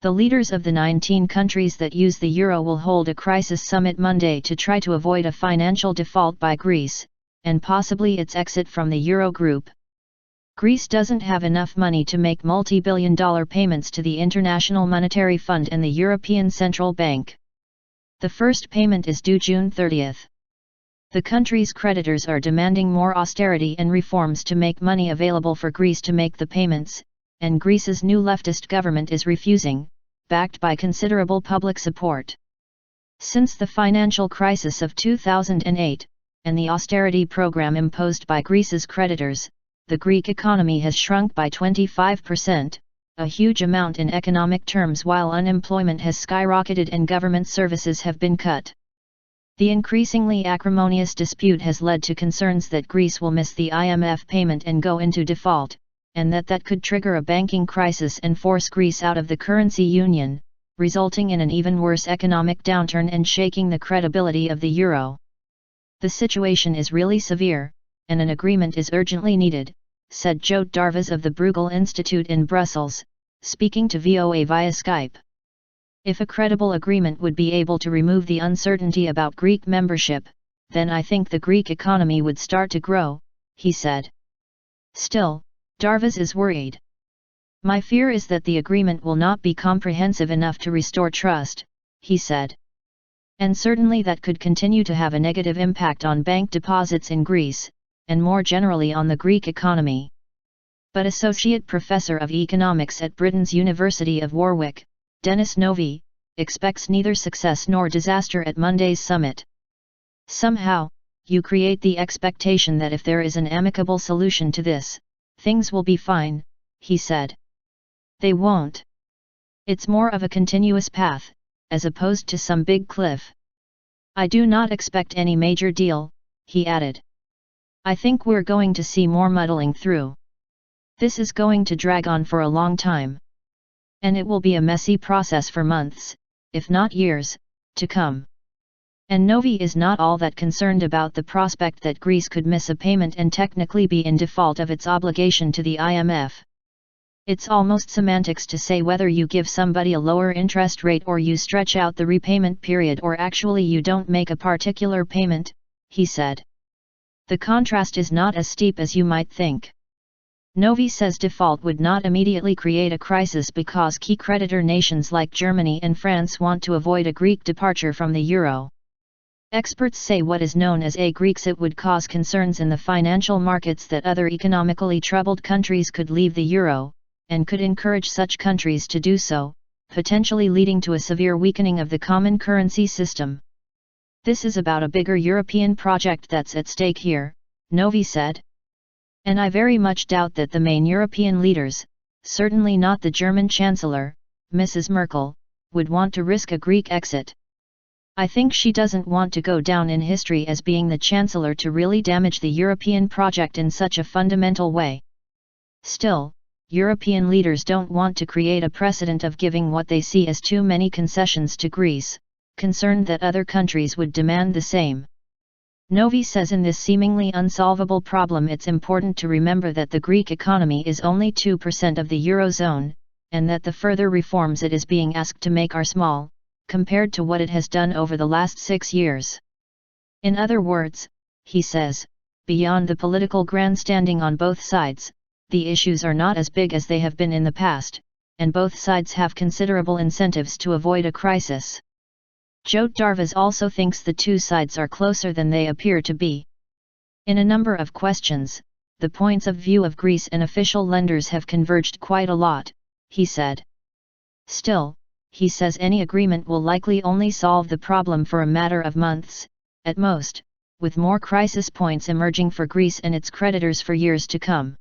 The leaders of the 19 countries that use the euro will hold a crisis summit Monday to try to avoid a financial default by Greece, and possibly its exit from the euro group. Greece doesn't have enough money to make multi-billion-dollar payments to the International Monetary Fund and the European Central Bank. The first payment is due June 30. The country's creditors are demanding more austerity and reforms to make money available for Greece to make the payments, and Greece's new leftist government is refusing, backed by considerable public support. Since the financial crisis of 2008, and the austerity program imposed by Greece's creditors, the Greek economy has shrunk by 25%, a huge amount in economic terms, while unemployment has skyrocketed and government services have been cut. The increasingly acrimonious dispute has led to concerns that Greece will miss the IMF payment and go into default, and that could trigger a banking crisis and force Greece out of the currency union, resulting in an even worse economic downturn and shaking the credibility of the euro. The situation is really severe, and an agreement is urgently needed, said Joe Darvas of the Bruegel Institute in Brussels, speaking to VOA via Skype. If a credible agreement would be able to remove the uncertainty about Greek membership, then I think the Greek economy would start to grow, he said. Still, Darvas is worried. My fear is that the agreement will not be comprehensive enough to restore trust, he said. And certainly that could continue to have a negative impact on bank deposits in Greece, and more generally on the Greek economy. But Associate Professor of Economics at Britain's University of Warwick, Dennis Novi, expects neither success nor disaster at Monday's summit. Somehow, you create the expectation that if there is an amicable solution to this, things will be fine, he said. They won't. It's more of a continuous path, as opposed to some big cliff. I do not expect any major deal, he added. I think we're going to see more muddling through. This is going to drag on for a long time. And it will be a messy process for months, if not years, to come. And Novi is not all that concerned about the prospect that Greece could miss a payment and technically be in default of its obligation to the IMF. It's almost semantics to say whether you give somebody a lower interest rate or you stretch out the repayment period or actually you don't make a particular payment, he said. The contrast is not as steep as you might think. Novi says default would not immediately create a crisis because key creditor nations like Germany and France want to avoid a Greek departure from the euro. Experts say what is known as a Grexit would cause concerns in the financial markets that other economically troubled countries could leave the euro, and could encourage such countries to do so, potentially leading to a severe weakening of the common currency system. This is about a bigger European project that's at stake here, Novi said. And I very much doubt that the main European leaders, certainly not the German Chancellor, Mrs. Merkel, would want to risk a Greek exit. I think she doesn't want to go down in history as being the Chancellor to really damage the European project in such a fundamental way. Still, European leaders don't want to create a precedent of giving what they see as too many concessions to Greece, concerned that other countries would demand the same. Novi says in this seemingly unsolvable problem it's important to remember that the Greek economy is only 2% of the Eurozone, and that the further reforms it is being asked to make are small, compared to what it has done over the last 6 years. In other words, he says, beyond the political grandstanding on both sides, the issues are not as big as they have been in the past, and both sides have considerable incentives to avoid a crisis. Joe Darvas also thinks the two sides are closer than they appear to be. In a number of questions, the points of view of Greece and official lenders have converged quite a lot, he said. Still, he says any agreement will likely only solve the problem for a matter of months, at most, with more crisis points emerging for Greece and its creditors for years to come.